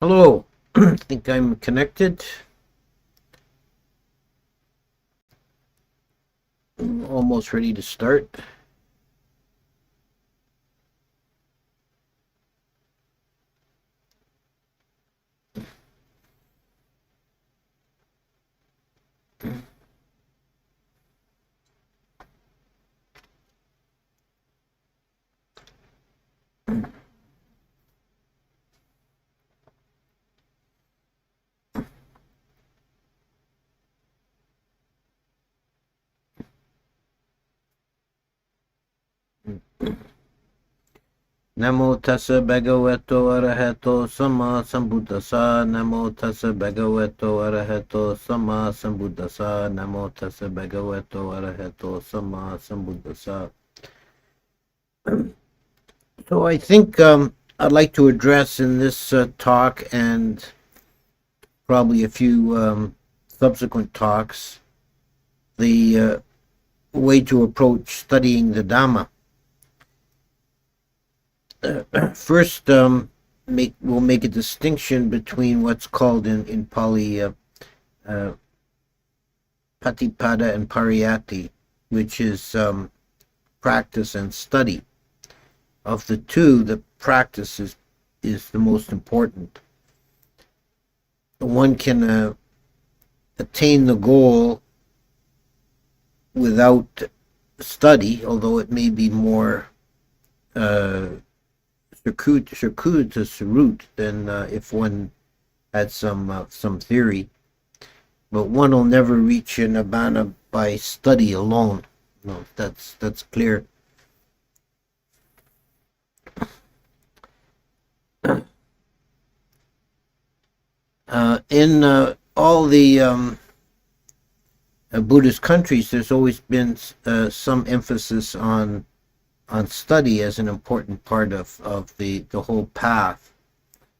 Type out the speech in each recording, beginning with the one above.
Hello, I think I'm connected. Almost ready to start. Namo tassa bhagavato arahato sama sambuddhassa. Namo tassa bhagavato arahato sama sambuddhassa. Namo tassa bhagavato arahato sama sambuddhassa. So I think I'd like to address in this talk and probably a few subsequent talks the way to approach studying the Dhamma. First, we'll make a distinction between what's called in Pali Patipada and Pariyatti, which is practice and study. Of the two, the practice is the most important. One can attain the goal without study, although it may be more circuitous route than if one had some theory. But one will never reach a nibbana by study alone. No, that's clear. In all the Buddhist countries, there's always been some emphasis on study as an important part of the whole path,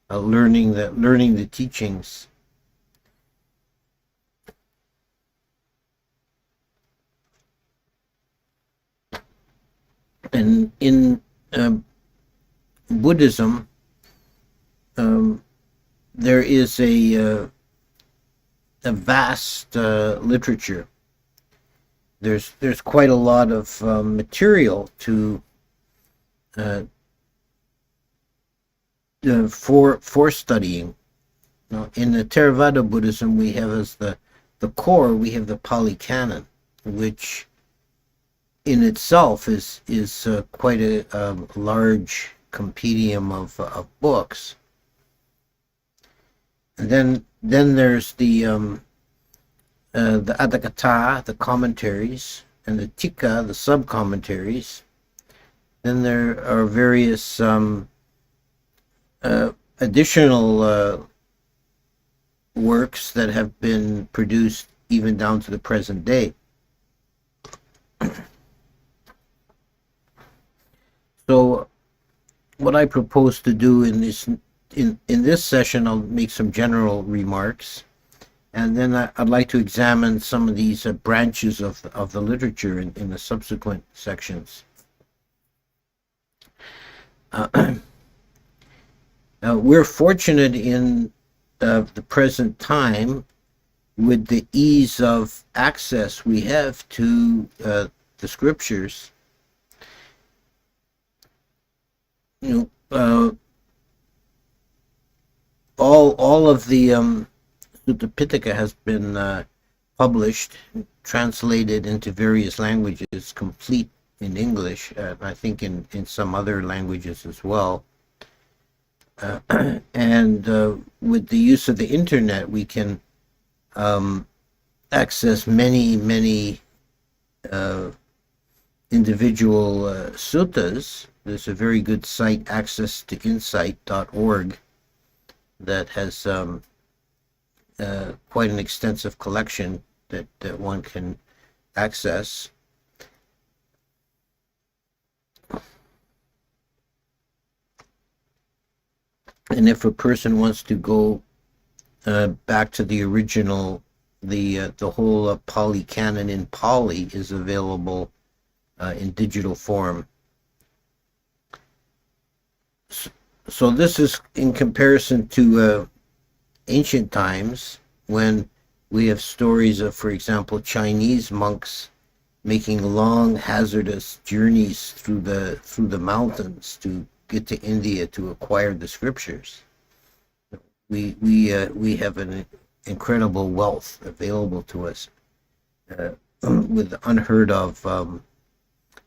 learning the teachings. And in Buddhism, there is a vast literature. There's quite a lot of material to for studying. Now, in the Theravada Buddhism, we have as the core, we have the Pali Canon, which in itself is quite a large compendium of books. And then there's the Adhikatha, the commentaries, and the Tika, the sub-commentaries. Then there are various additional works that have been produced even down to the present day. So what I propose to do in this session, I'll make some general remarks, and then I'd like to examine some of these branches of the literature in the subsequent sections. We're fortunate in the present time with the ease of access we have to the scriptures. All of the Sutta Pitaka has been published, translated into various languages, complete in English, I think in some other languages as well. And with the use of the internet, we can access many individual suttas. There's a very good site, accesstoinsight.org, that has quite an extensive collection that one can access. And if a person wants to go back to the original, the whole Pali Canon in Pali is available in digital form. So this is in comparison to ancient times when we have stories of, for example, Chinese monks making long, hazardous journeys through the mountains to get to India to acquire the scriptures. We have an incredible wealth available to us with unheard of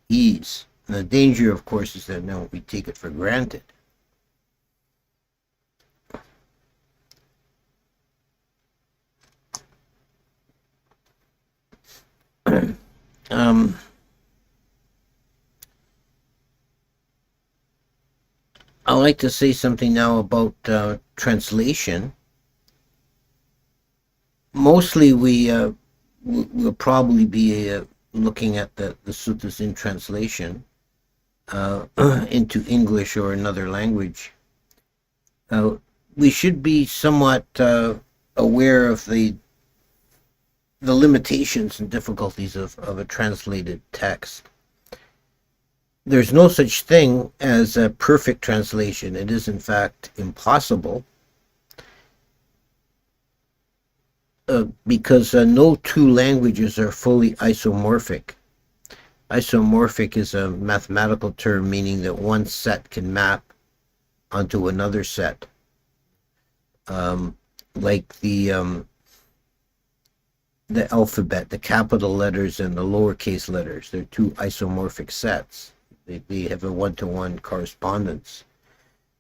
ease. And the danger, of course, is that now we take it for granted. um, I'd like to say something now about translation. Mostly we'll probably be looking at the suttas in translation into English or another language. We should be somewhat aware of the limitations and difficulties of a translated text. There's no such thing as a perfect translation. It is, in fact, impossible because no two languages are fully isomorphic. Isomorphic is a mathematical term meaning that one set can map onto another set. Like the alphabet, the capital letters and the lowercase letters, they're two isomorphic sets. They have a one-to-one correspondence.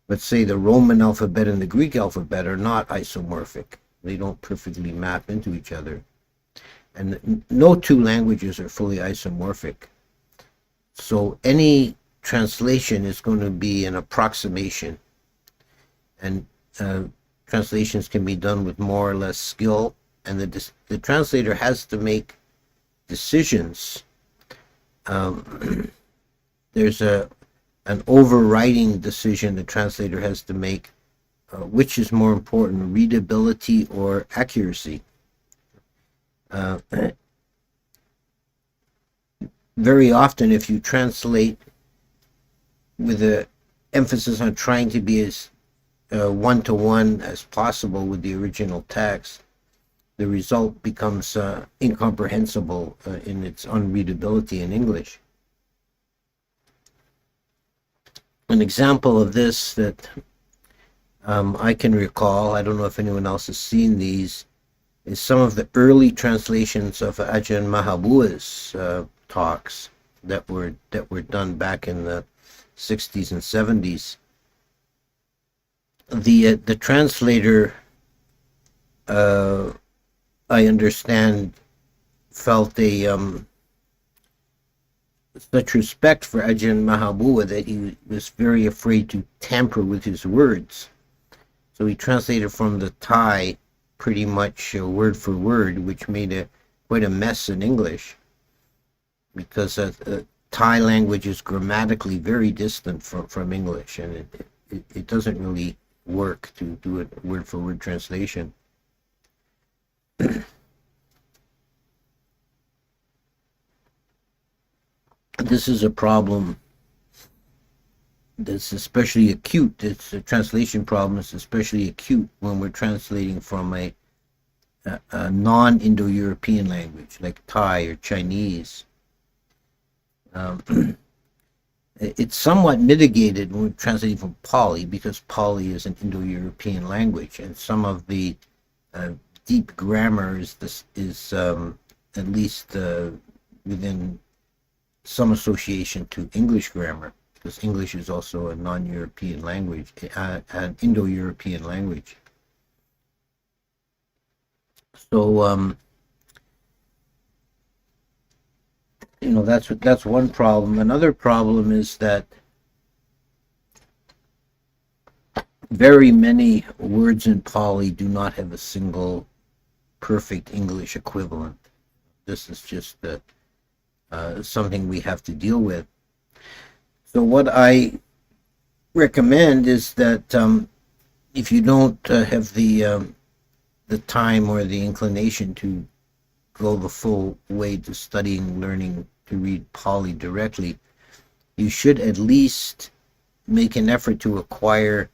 But say the Roman alphabet and the Greek alphabet are not isomorphic. They don't perfectly map into each other. And no two languages are fully isomorphic. So any translation is going to be an approximation. And translations can be done with more or less skill. And the translator has to make decisions. There's an overriding decision the translator has to make, which is more important, readability or accuracy. Very often, if you translate with an emphasis on trying to be as one-to-one as possible with the original text, the result becomes incomprehensible in its unreadability in English. An example of this that I can recall, I don't know if anyone else has seen these, is some of the early translations of Ajahn Mahabua's talks that were done back in the 60s and 70s. The translator, I understand, felt such respect for Ajahn Mahabua that he was very afraid to tamper with his words. So he translated from the Thai pretty much word for word, which made quite a mess in English, because Thai language is grammatically very distant from English, and it doesn't really work to do a word for word translation. This is a problem that's especially acute. It's a translation problem. It's especially acute when we're translating from a non-Indo-European language like Thai or Chinese. It's somewhat mitigated when we're translating from Pali, because Pali is an Indo-European language, and some of the deep grammar is at least within some association to English grammar, because English is also a non-European language, an Indo-European language. So, that's one problem. Another problem is that very many words in Pali do not have a single perfect English equivalent. This is just something we have to deal with. So what I recommend is that if you don't have the time or the inclination to go the full way to studying, learning to read Pali directly, you should at least make an effort to acquire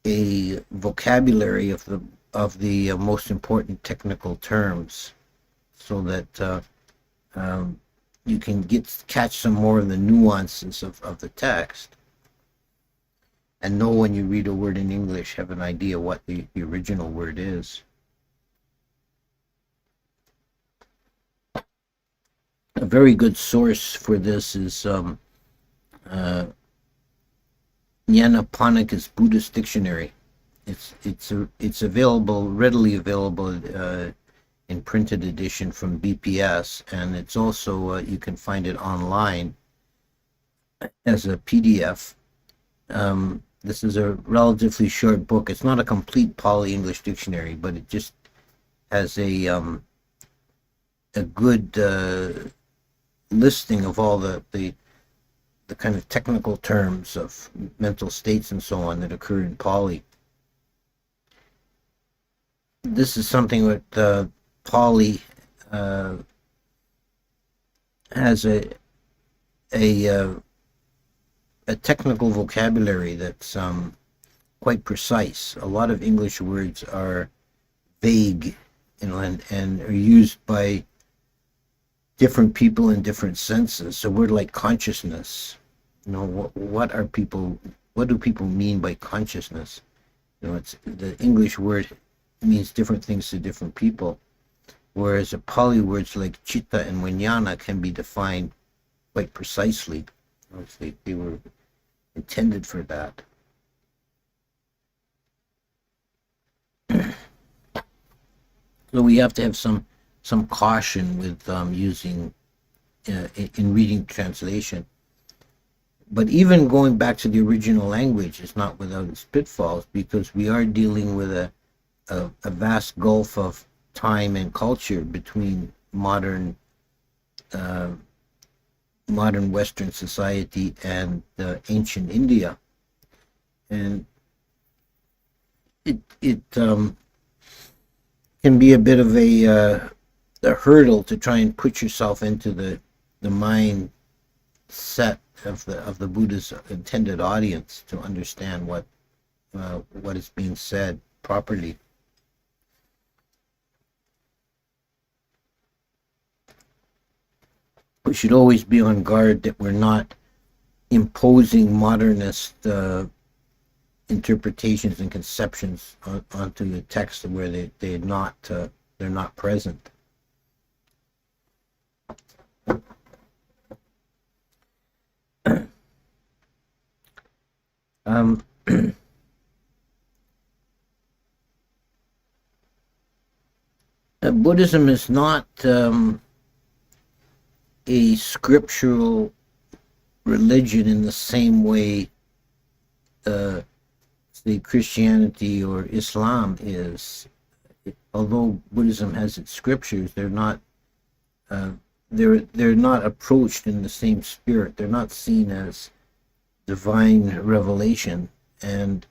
a vocabulary of of the most important technical terms, so that you can catch some more of the nuances of the text, and know when you read a word in English, have an idea what the original word is. A very good source for this is Nyanaponik's Buddhist Dictionary. It's available, readily available in printed edition from BPS, and it's also you can find it online as a PDF. This is a relatively short book. It's not a complete Pali English dictionary, but it just has a good listing of all the kind of technical terms of mental states and so on that occur in Pali. This is something that Pali has a technical vocabulary that's quite precise. A lot of English words are vague, and are used by different people in different senses. A word like consciousness, what do people mean by consciousness? It's the English word means different things to different people, whereas the Pali words like chitta and vijnana can be defined quite precisely. They were intended for that. So we have to have some caution with using in reading translation. But even going back to the original language is not without its pitfalls, because we are dealing with a vast gulf of time and culture between modern Western society and ancient India, and it can be a bit of a hurdle to try and put yourself into the mind set of the Buddha's intended audience to understand what is being said properly. We should always be on guard that we're not imposing modernist interpretations and conceptions onto the text where they're not present. Buddhism is not a scriptural religion in the same way say Christianity or Islam is. Although Buddhism has its scriptures, they're not approached in the same spirit. They're not seen as divine revelation, and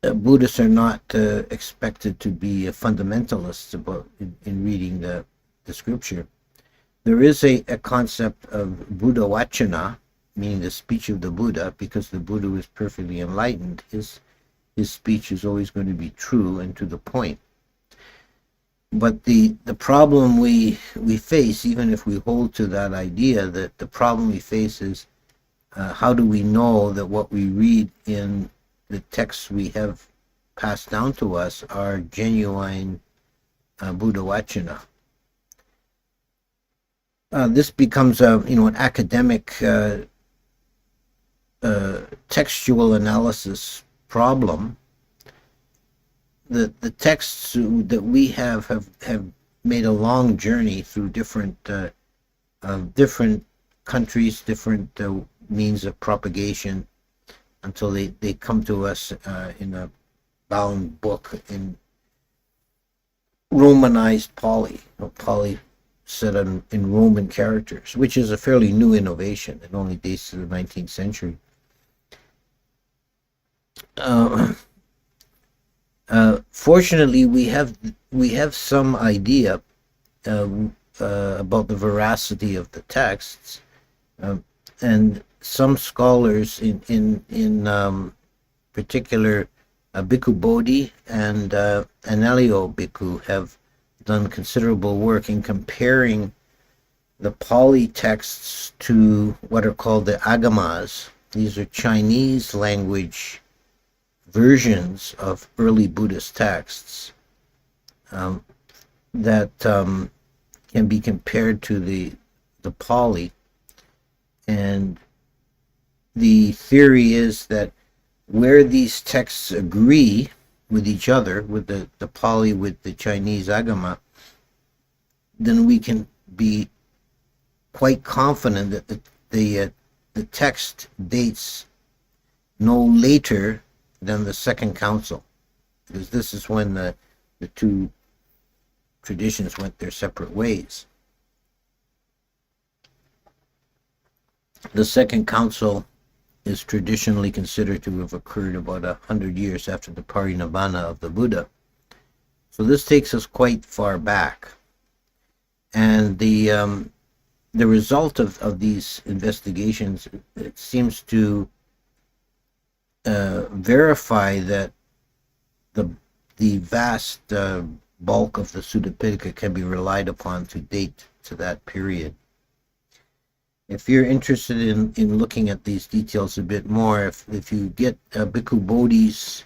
Buddhists are not expected to be fundamentalists about in reading the scripture. There is a concept of Buddha Vachana, meaning the speech of the Buddha, because the Buddha was perfectly enlightened. His speech is always going to be true and to the point. But the problem we face, even if we hold to that idea, that the problem we face is how do we know that what we read in the texts we have passed down to us are genuine Buddha Vachana? This becomes an academic textual analysis problem. The texts that we have made a long journey through different countries, different means of propagation, until they come to us in a bound book in Romanized Pali, Pali set in Roman characters, which is a fairly new innovation. It only dates to the 19th century. Fortunately, we have some idea about the veracity of the texts, and some scholars in particular Bhikkhu Bodhi and Anelio Bhikkhu have done considerable work in comparing the Pali texts to what are called the Agamas. These are Chinese language versions of early Buddhist texts that can be compared to the Pali. And the theory is that where these texts agree with each other, with the Pali with the Chinese Agama, then we can be quite confident that the text dates no later than the Second Council, because this is when the two traditions went their separate ways. The Second Council is traditionally considered to have occurred about 100 years after the Parinibbana of the Buddha. So this takes us quite far back. And the result of these investigations, it seems to verify that the vast bulk of the Sutta Pitaka can be relied upon to date to that period. If you're interested in looking at these details a bit more, if you get Bhikkhu Bodhi's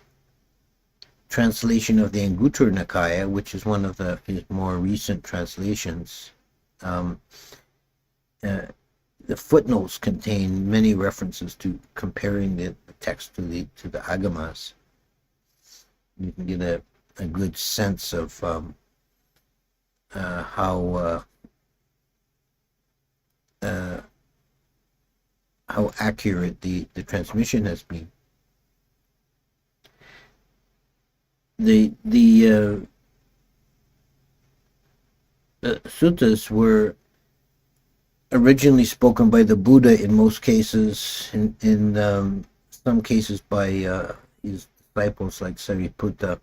translation of the Anguttara Nikaya, which is one of his more recent translations, the footnotes contain many references to comparing the text to the Agamas. You can get a good sense of how accurate the transmission has been. The suttas were originally spoken by the Buddha in most cases, in some cases by his disciples like Sariputta,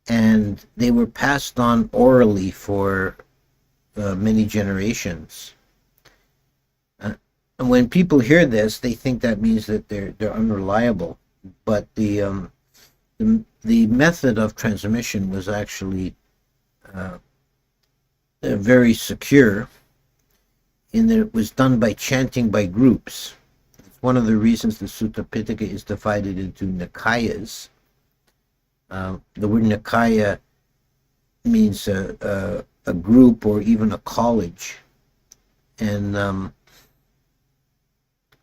and they were passed on orally for many generations. And when people hear this, they think that means that they're unreliable. But the method of transmission was actually very secure, in that it was done by chanting by groups. It's one of the reasons the Sutta Pitaka is divided into Nikayas. The word Nikaya means a group or even a college, and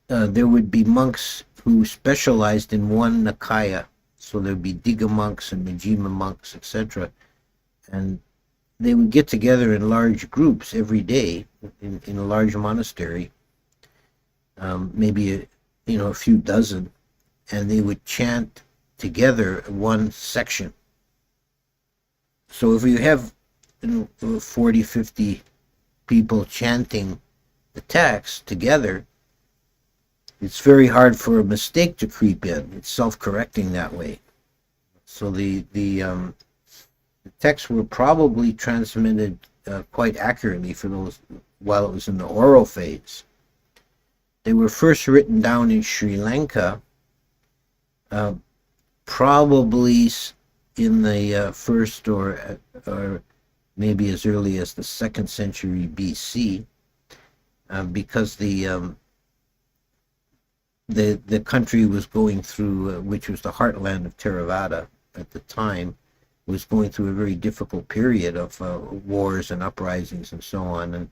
there would be monks who specialized in one Nikaya. So there would be Digha monks and Majjhima monks, etc. And they would get together in large groups every day in a large monastery, maybe a few dozen, and they would chant together one section. So if you have 40, 50 people chanting the text together, it's very hard for a mistake to creep in. It's self-correcting that way. So the texts were probably transmitted quite accurately for those while it was in the oral phase. They were first written down in Sri Lanka, probably in the first or maybe as early as the 2nd century BC, because the country was going through, which was the heartland of Theravada at the time, was going through a very difficult period of wars and uprisings and so on, and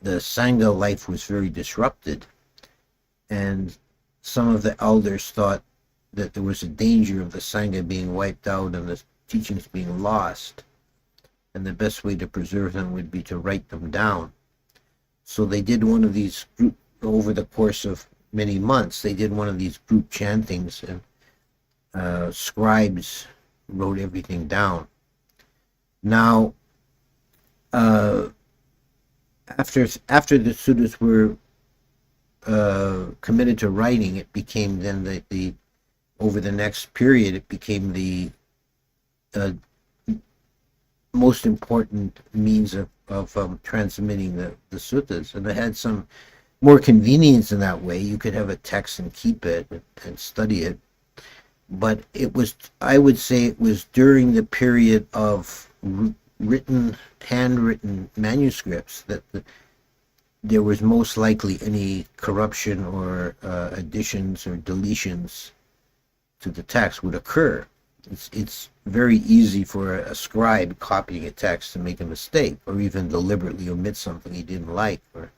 the Sangha life was very disrupted, and some of the elders thought that there was a danger of the Sangha being wiped out and the teachings being lost, and the best way to preserve them would be to write them down. So they did one of these group, over the course of many months, they did one of these group chantings, and scribes wrote everything down. Now, after the suttas were committed to writing, it became then the over the next period, it became the most important means of transmitting the suttas, and it had some more convenience in that way. You could have a text and keep it and study it. But it was, I would say, it was during the period of handwritten manuscripts that there was most likely any corruption or additions or deletions to the text would occur. It's very easy for a scribe copying a text to make a mistake, or even deliberately omit something he didn't like, or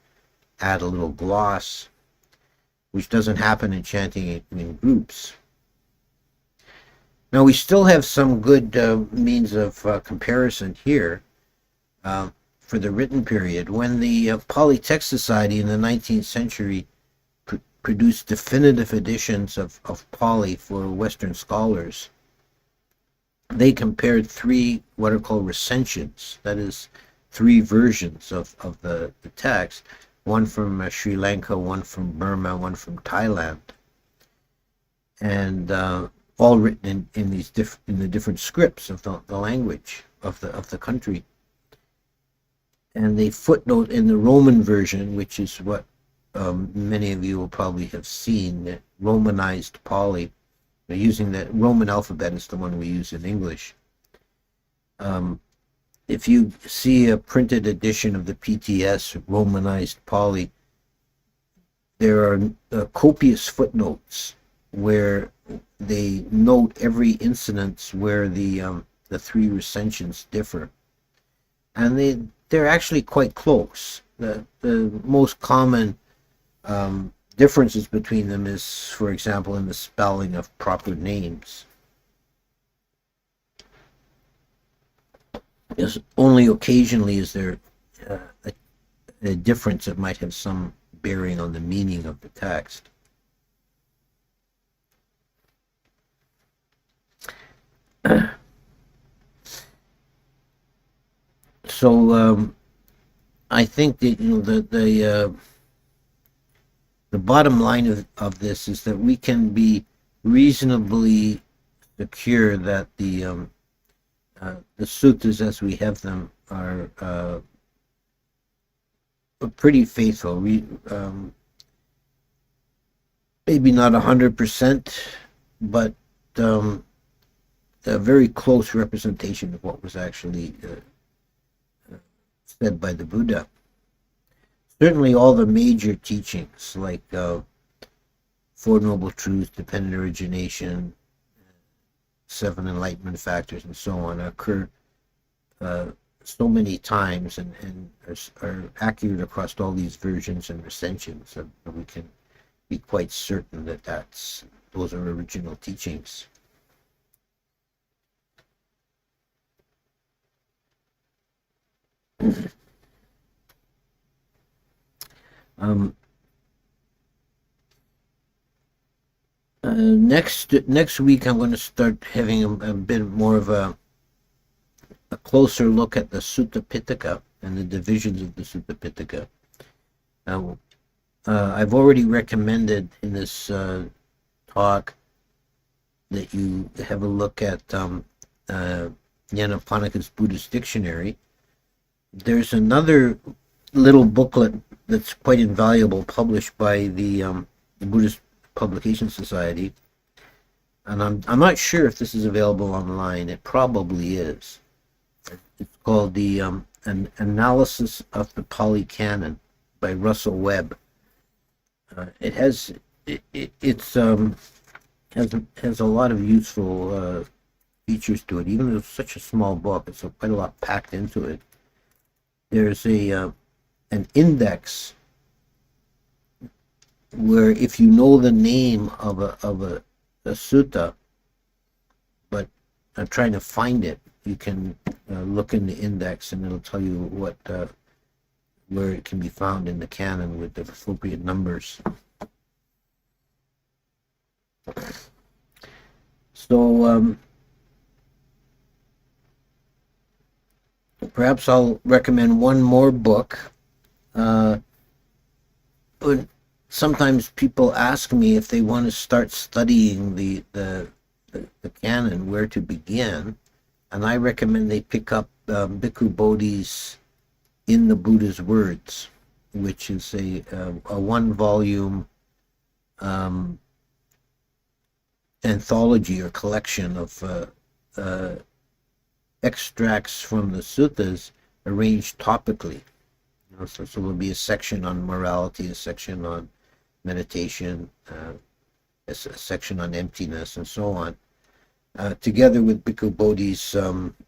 add a little gloss, which doesn't happen in chanting in groups. Now, we still have some good means of comparison here for the written period. When the Polytext Society in the 19th century produced definitive editions of Pali for Western scholars, they compared three what are called recensions, that is, three versions of the text, one from Sri Lanka, one from Burma, one from Thailand, and all written in the different scripts of the language of the country. And they footnote in the Roman version, which is what many of you will probably have seen, that Romanized Pali. They're using the Roman alphabet is the one we use in English. If you see a printed edition of the PTS Romanized Pali, there are copious footnotes where they note every incidence where the three recensions differ, and they're actually quite close. The most common differences between them is, for example, in the spelling of proper names. Yes, only occasionally is there a difference that might have some bearing on the meaning of the text. So I think that the bottom line of this is that we can be reasonably secure that the suttas as we have them are pretty faithful. Maybe not 100%, but a very close representation of what was actually said by the Buddha. Certainly all the major teachings, like Four Noble Truths, Dependent Origination, Seven Enlightenment Factors, and so on, occur so many times and are accurate across all these versions and recensions, so we can be quite certain that those are original teachings. Next week I'm going to start having a bit more of a closer look at the Sutta Pitaka and the divisions of the Sutta Pitaka. I've already recommended in this talk that you have a look at Nyanaponik's Buddhist Dictionary. There's another little booklet that's quite invaluable, published by the Buddhist Publication Society, and I'm not sure if this is available online. It probably is. It's called the An Analysis of the Pali Canon by Russell Webb. It has a lot of useful features to it, even though it's such a small book. It's quite a lot packed into it. There's an index where, if you know the name of a sutta, but I'm trying to find it, you can look in the index and it'll tell you where it can be found in the canon with the appropriate numbers. So perhaps I'll recommend one more book. Sometimes people ask me if they want to start studying the canon, where to begin, and I recommend they pick up Bhikkhu Bodhi's In the Buddha's Words. which is a one-volume anthology or collection of extracts from the suttas arranged topically. So there'll be a section on morality, a section on meditation, a section on emptiness, and so on, together with Bhikkhu Bodhi's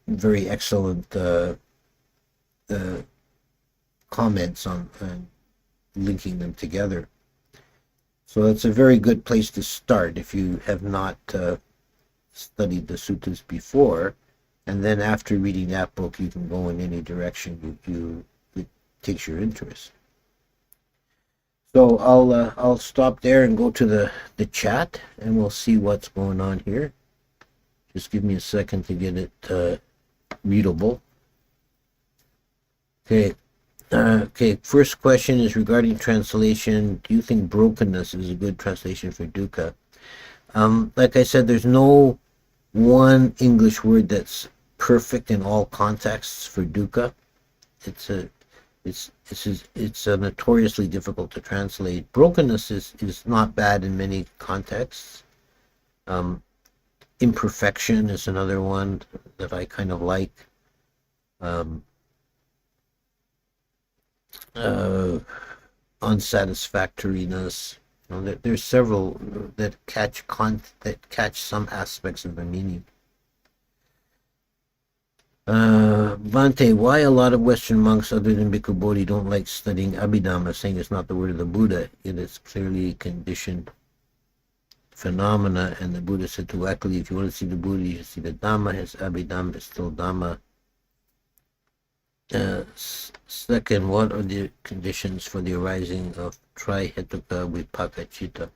very excellent comments on linking them together. So it's a very good place to start if you have not studied the suttas before, and then after reading that book, you can go in any direction it takes your interest. So I'll stop there and go to the chat, and we'll see what's going on here. Just give me a second to get it readable. Okay, first question is regarding translation. Do you think brokenness is a good translation for dukkha? Like I said, there's no one English word that's perfect in all contexts for dukkha. It's notoriously difficult to translate. Brokenness is not bad in many contexts. Imperfection is another one that I kind of like. Unsatisfactoriness. There's several that catch some aspects of the meaning. Bhante, why a lot of Western monks other than Bhikkhu Bodhi don't like studying Abhidhamma, saying it's not the word of the Buddha, yet it's clearly conditioned phenomena, and the Buddha said to Akali, if you want to see the Buddha, you should see the Dhamma. His Abhidhamma is still Dhamma. Second, what are the conditions for the arising of Trihetuka Vipaka Citta?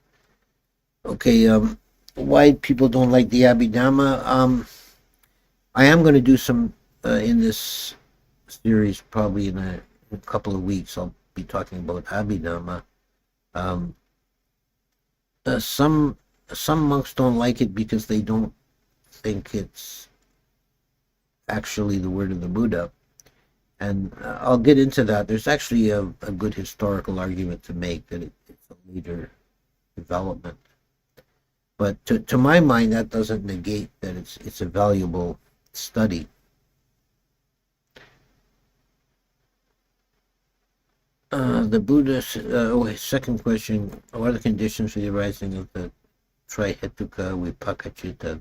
Okay, why people don't like the Abhidhamma? I am going to do some in this series, probably in a couple of weeks. I'll be talking about Abhidhamma. Some monks don't like it because they don't think it's actually the word of the Buddha. And I'll get into that. There's actually a good historical argument to make that it's a later development. But to my mind, that doesn't negate that it's a valuable study. The Buddha, second question, what are the conditions for the arising of the Trihetuka Vipaka Citta?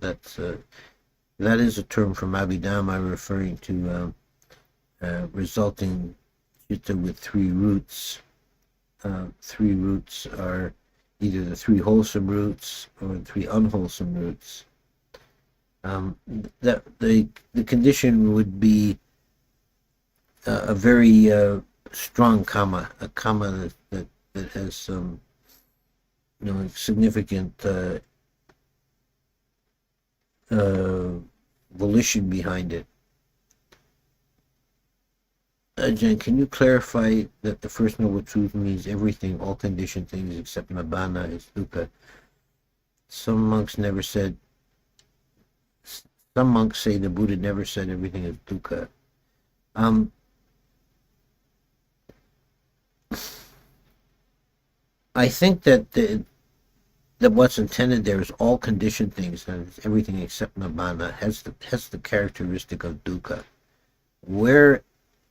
That is a term from Abhidhamma referring to resulting citta with three roots. Three roots are either the three wholesome roots or the three unwholesome roots. That the condition would be a very strong karma, a karma that has some significant volition behind it. Jen, can you clarify that the first noble truth means everything, all conditioned things except nibbana is dukkha? Some monks say the Buddha never said everything is dukkha. I think that what's intended there is all conditioned things, and everything except nibbana has the characteristic of dukkha. Where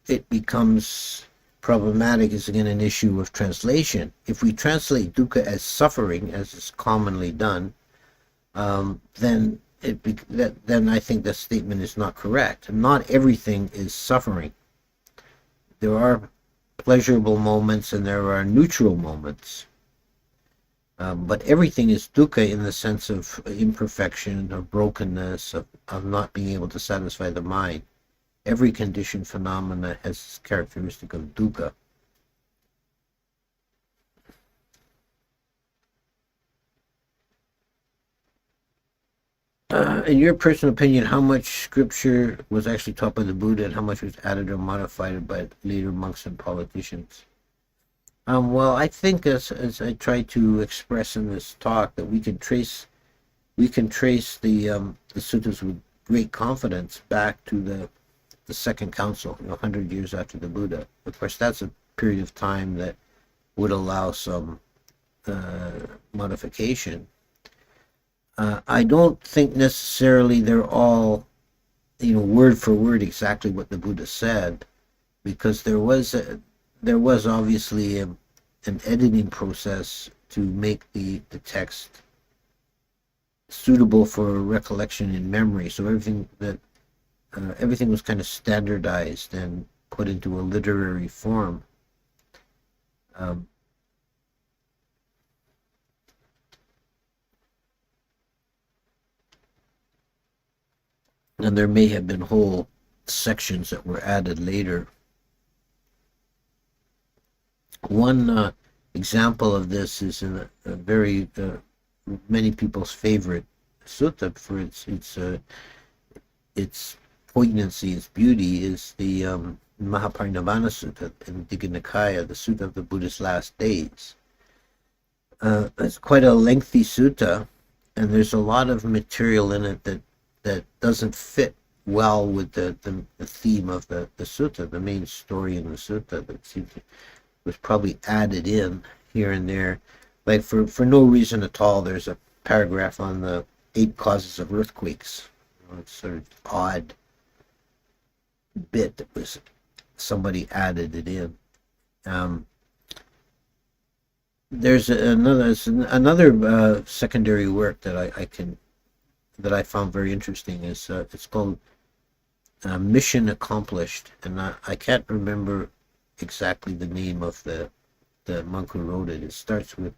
it becomes problematic is again an issue of translation. If we translate dukkha as suffering, as is commonly done, then I think that statement is not correct. Not everything is suffering. There are pleasurable moments and there are neutral moments. But everything is dukkha in the sense of imperfection, of brokenness, of not being able to satisfy the mind. Every conditioned phenomena has this characteristic of dukkha. In your personal opinion, how much scripture was actually taught by the Buddha and how much was added or modified by later monks and politicians? Well, I think as I try to express in this talk, that we can trace the suttas with great confidence back to the second council, 100 years after the Buddha. Of course, that's period of time that would allow some modification. I don't think necessarily they're all, word for word exactly what the Buddha said, because there was obviously an editing process to make the text suitable for recollection and memory. So everything was kind of standardized and put into a literary form. And there may have been whole sections that were added later. One example of this is in a very many people's favorite sutta for its poignancy, its beauty, is the Mahaparinibbana Sutta in Digha Nikaya, the Sutta of the Buddha's last days. It's quite a lengthy sutta, and there's a lot of material in it that doesn't fit well with the theme of the sutta, the main story in the sutta, that was probably added in here and there. Like for no reason at all, there's a paragraph on the 8 causes of earthquakes. It's sort of odd bit that was somebody added it in. There's another secondary work that I found very interesting. Is it's called Mission Accomplished, and I can't remember exactly the name of the monk who wrote it. It starts with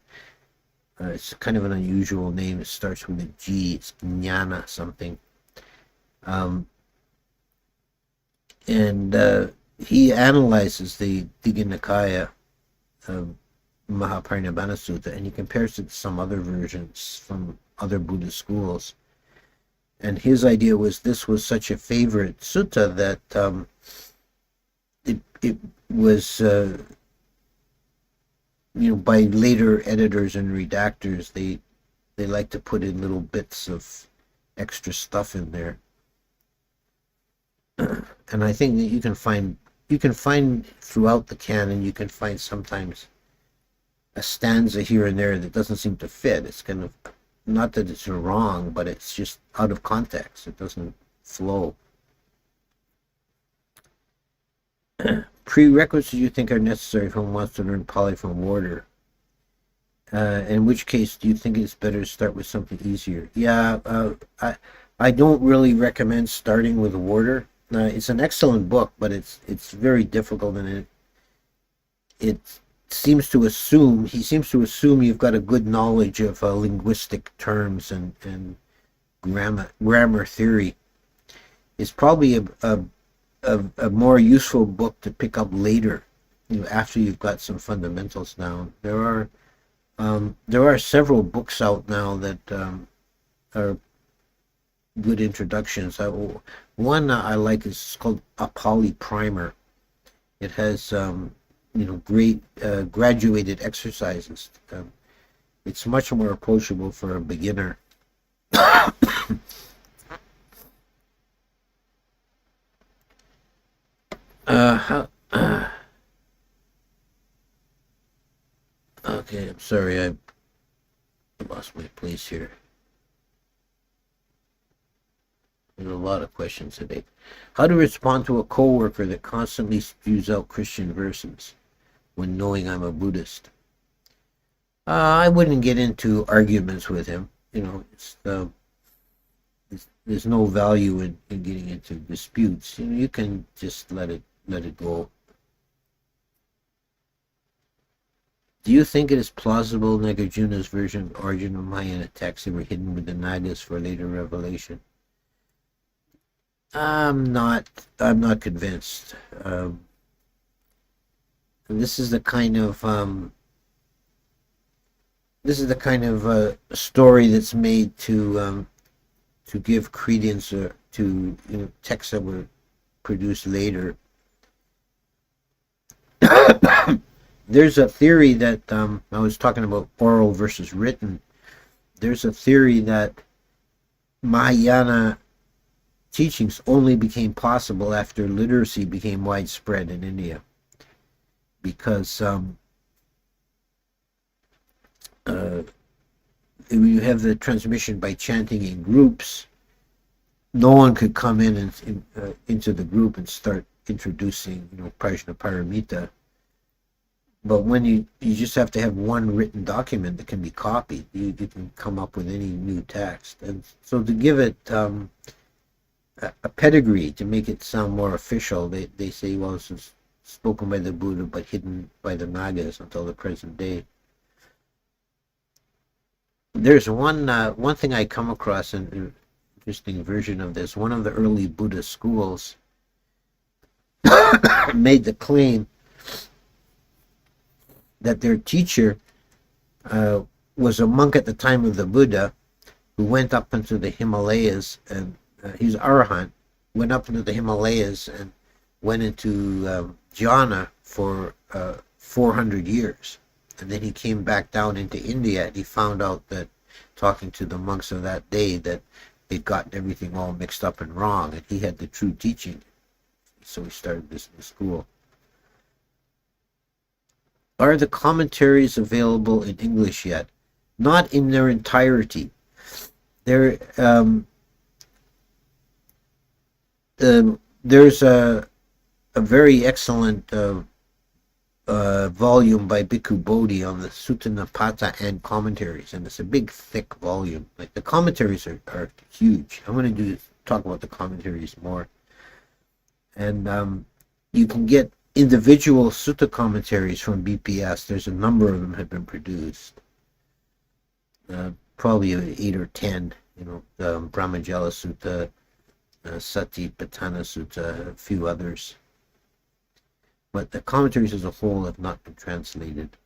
it's kind of an unusual name. It starts with a G. It's Jnana something. And he analyzes the Digha Nikaya Mahaparinibbana Sutta, and he compares it to some other versions from other Buddhist schools. And his idea was this was such a favorite sutta that it was, by later editors and redactors, they like to put in little bits of extra stuff in there. And I think that you can find throughout the canon, you can find sometimes a stanza here and there that doesn't seem to fit. It's kind of, not that it's wrong, but it's just out of context. It doesn't flow. Prerequisites you think are necessary if one wants to learn Pali from order? In which case, do you think it's better to start with something easier? Yeah, I don't really recommend starting with order. It's an excellent book, but it's very difficult, and he seems to assume you've got a good knowledge of linguistic terms and grammar theory. It's probably a more useful book to pick up later, after you've got some fundamentals down. There are several books out now that are good introductions. One I like is called A Pali Primer. It has great graduated exercises. It's much more approachable for a beginner. Okay, I'm sorry, I lost my place here. There's a lot of questions today. How to respond to a coworker that constantly spews out Christian verses when knowing I'm a Buddhist? I wouldn't get into arguments with him. There's no value in getting into disputes. You can just let it go. Do you think it is plausible Nagarjuna's version of origin of Mahayana texts that were hidden with the Nagas for later revelation? I'm not convinced. This is the kind of story that's made to give credence to texts that were produced later. There's a theory that I was talking about oral versus written. There's a theory that Mahayana teachings only became possible after literacy became widespread in India. because when you have the transmission by chanting in groups, no one could come in and into the group and start introducing, Prajna Paramita. But when you just have to have one written document that can be copied, you can come up with any new text. And so to give it a pedigree, to make it sound more official, they say, well, this is spoken by the Buddha but hidden by the Nagas until the present day. There's one thing I come across, an interesting version of this. One of the early Buddhist schools made the claim that their teacher was a monk at the time of the Buddha who went up into the Himalayas, and he's Arahant, went up into the Himalayas and went into jhana for 400 years. And then he came back down into India, and he found out that, talking to the monks of that day, that they'd gotten everything all mixed up and wrong, and he had the true teaching. So he started this new school. Are the commentaries available in English yet? Not in their entirety. There's a very excellent volume by Bhikkhu Bodhi on the Sutta Nipata and commentaries, and it's a big, thick volume. Like, the commentaries are huge. I'm going to talk about the commentaries more. And you can get individual sutta commentaries from BPS. There's a number of them have been produced. Probably 8 or 10. The Brahmajala Sutta, Satipatthana Sutta, a few others. But the commentaries as a whole have not been translated.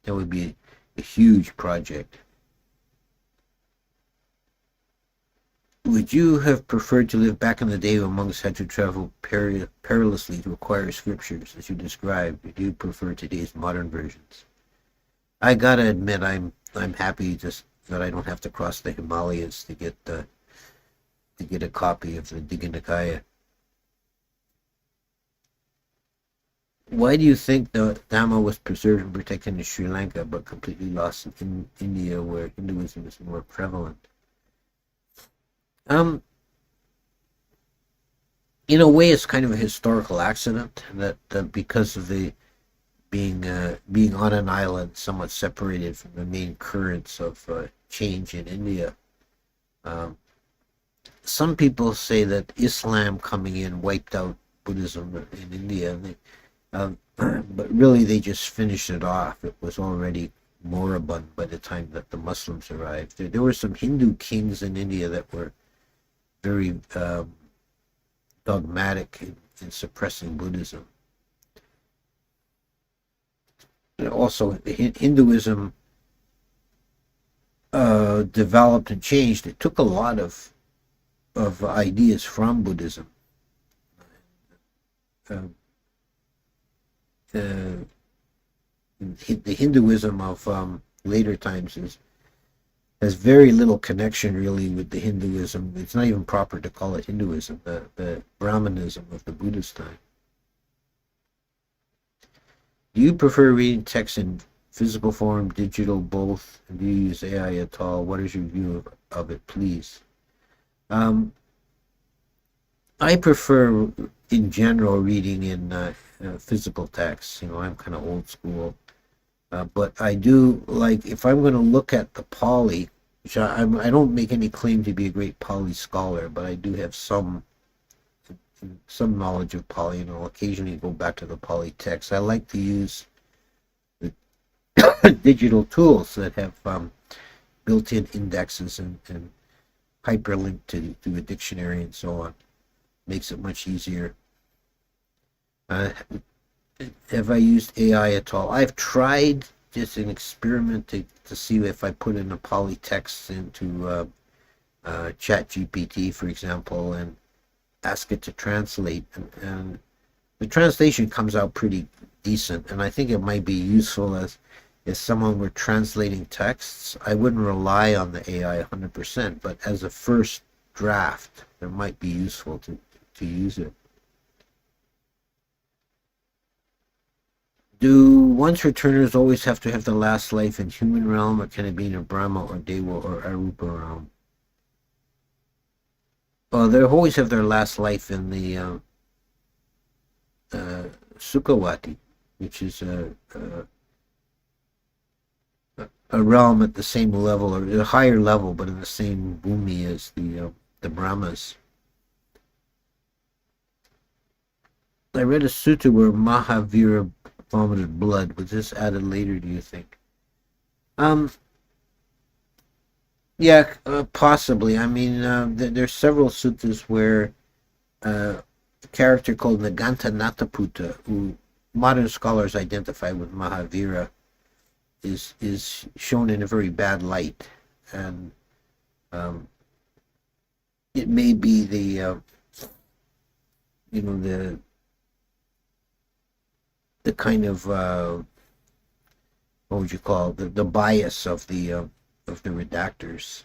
That would be a huge project. Would you have preferred to live back in the day when monks had to travel perilously to acquire scriptures, as you described? Or do you prefer today's modern versions? I gotta admit, I'm happy just that I don't have to cross the Himalayas to get a copy of the Digha Nikaya. Why do you think the Dhamma was preserved and protected in Sri Lanka but completely lost in India, where Hinduism is more prevalent? In a way, it's kind of a historical accident that because of the being on an island, somewhat separated from the main currents of change in India. Some people say that Islam coming in wiped out Buddhism in India, but really they just finished it off. It was already moribund by the time that the Muslims arrived. There were some Hindu kings in India that were very dogmatic in suppressing Buddhism. And also, Hinduism developed and changed. It took a lot of ideas from Buddhism. The Hinduism of later times has very little connection really with the Hinduism. It's not even proper to call it Hinduism, the Brahmanism of the Buddhist time. Do you prefer reading text in physical form, digital, both? And do you use AI at all? What is your view of it, please? I prefer, in general, reading in physical text. I'm kind of old school. But I do like, if I'm going to look at the Pali, which I don't make any claim to be a great Pali scholar, but I do have some knowledge of Pali, and I'll occasionally go back to the Pali text. I like to use the digital tools that have built-in indexes and hyperlink to a dictionary and so on. Makes it much easier. Have I used AI at all? I've tried just an experiment to see if I put in a Pali text into ChatGPT, for example, and ask it to translate, and the translation comes out pretty decent, and I think it might be useful as if someone were translating texts. I wouldn't rely on the AI 100%, but as a first draft, it might be useful to use it. Do once returners always have to have the last life in human realm, or can it be in a Brahma or Deva or Arupa realm? Well, they always have their last life in the Sukhavati, which is a realm at the same level, or a higher level, but in the same bhumi as the Brahmas. I read a sutta where Mahavira vomited blood. Was this added later, do you think? Um, yeah, possibly. I mean, there's several suttas where a character called Naganta Nataputta, who modern scholars identify with Mahavira, is shown in a very bad light, and um, it may be the kind of what would you call it, the bias of the redactors.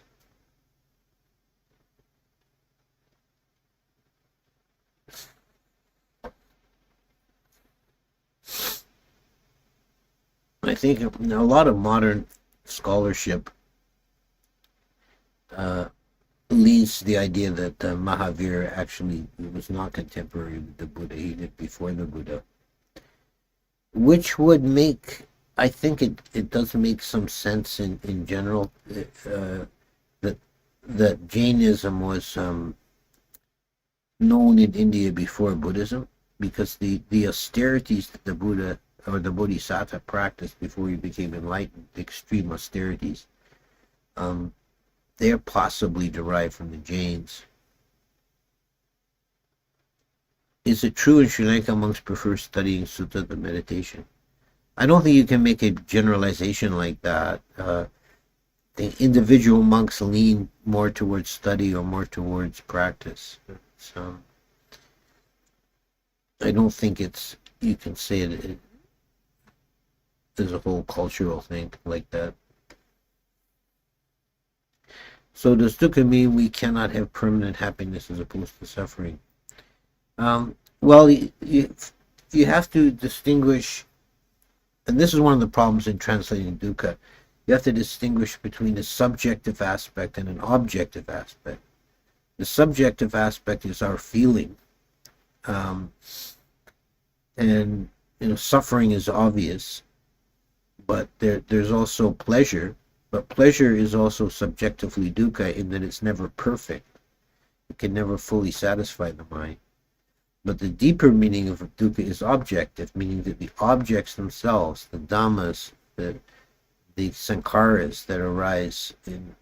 I think a lot of modern scholarship uh, leads to the idea that Mahavira actually was not contemporary with the Buddha. He lived before the Buddha, which would make, I think it does make some sense in general, that Jainism was known in India before Buddhism, because the austerities that the Buddha or the Bodhisattva practiced before he became enlightened, the extreme austerities, um, they're possibly derived from the Jains. Is it true in Sri Lanka monks prefer studying sutta than meditation? I don't think you can make a generalization like that. The individual monks lean more towards study or more towards practice. So I don't think you can say it as a whole cultural thing like that. So does dukkha mean we cannot have permanent happiness as opposed to suffering? Well, you have to distinguish, and this is one of the problems in translating dukkha. You have to distinguish between a subjective aspect and an objective aspect. The subjective aspect is our feeling, and suffering is obvious, but there's also pleasure. But pleasure is also subjectively dukkha in that it's never perfect. It can never fully satisfy the mind. But the deeper meaning of dukkha is objective, meaning that the objects themselves, the dhammas, the sankharas that arise in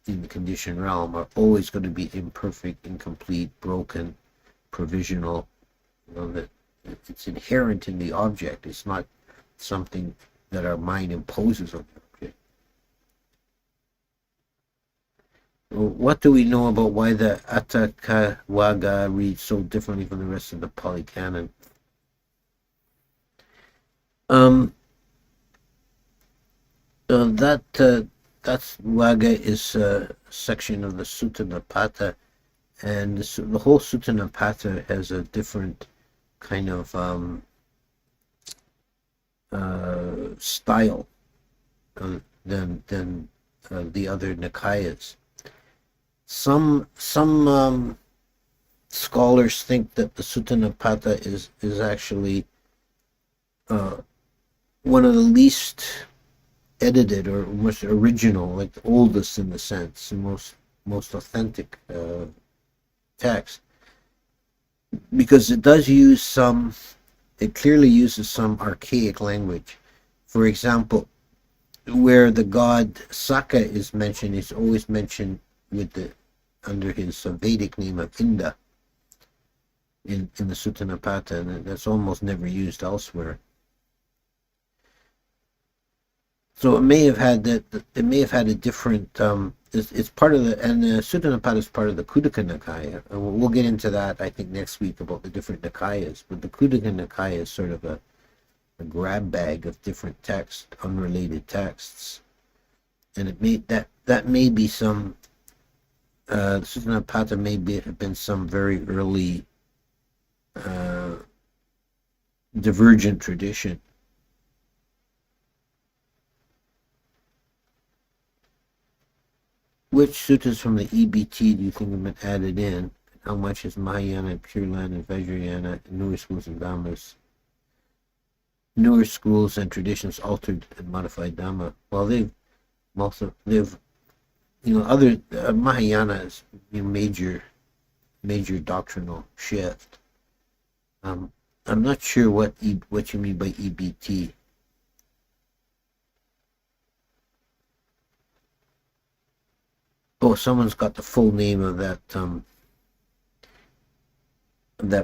the conditioned realm, are always going to be imperfect, incomplete, broken, provisional. That it's inherent in the object. It's not something that our mind imposes on the object. What do we know about why the Atthakavagga reads so differently from the rest of the Pali Canon? That's Vagga is a section of the Sutta Nipata, and the whole Sutta Nipata has a different kind of style than the other Nikayas. Some scholars think that the Sutta Nipata is actually one of the least edited or most original, like the oldest in the sense, and most authentic text, because it clearly uses some archaic language. For example, where the god Saka is mentioned, is always mentioned under his Vedic name of Inda in the Sutta Nipata, and that's almost never used elsewhere. So it may have had a different. It's part of and the Sutta Nipata is part of the Khuddaka Nikaya. And we'll get into that, I think, next week about the different Nikayas. But the Khuddaka Nikaya is sort of a grab bag of different texts, unrelated texts, and that may be some. Sutta Nipata may have been some very early divergent tradition. Which suttas from the EBT do you think have been added in? How much is Mahayana, Pure Land, and Vajrayana, and newer schools and Dhammas? Newer schools and traditions altered and modified Dhamma. Well, they've other Mahayana is major doctrinal shift. I'm not sure what you mean by EBT. Oh, someone's got the full name of that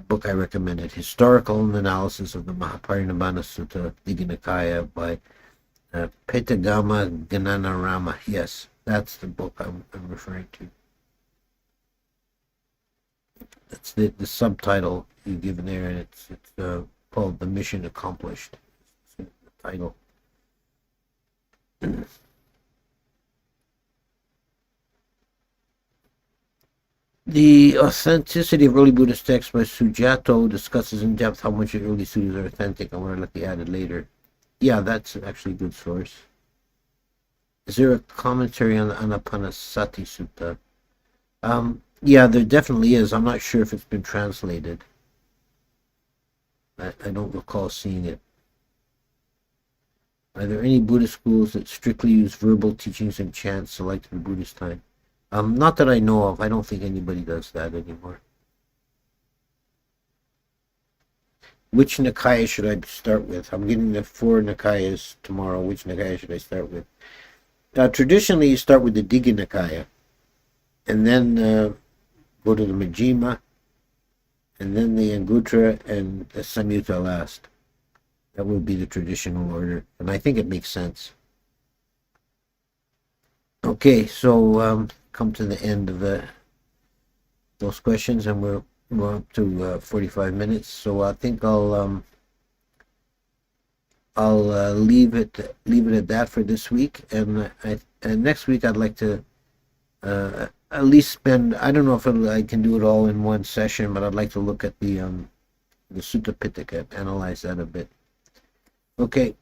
book I recommended, Historical Analysis of the Mahaparinibbana Sutta, Digha Nikaya, by Petagama Gananarama. Yes, that's the book I'm referring to. That's the subtitle you given there, and it's called The Mission Accomplished. It's the title. The authenticity of early Buddhist texts by Sujato discusses in depth how much of early suttas are authentic and were likely added later. Yeah, that's actually a good source. Is there a commentary on the Anapanasati Sutta? Yeah, there definitely is. I'm not sure if it's been translated. I don't recall seeing it. Are there any Buddhist schools that strictly use verbal teachings and chants alike in Buddhist time? Not that I know of. I don't think anybody does that anymore. Which Nikaya should I start with? I'm getting the 4 Nikayas tomorrow. Which Nikaya should I start with? Traditionally, you start with the Digha Nikaya, and then go to the Majjhima, and then the Anguttara, and the Samyutta last. That would be the traditional order, and I think it makes sense. Okay, so come to the end of those questions, and we're up to 45 minutes. So I think I'll leave it at that for this week, and next week I'd like to at least spend. I don't know if I can do it all in one session, but I'd like to look at the Sutta Pitaka, analyze that a bit. Okay.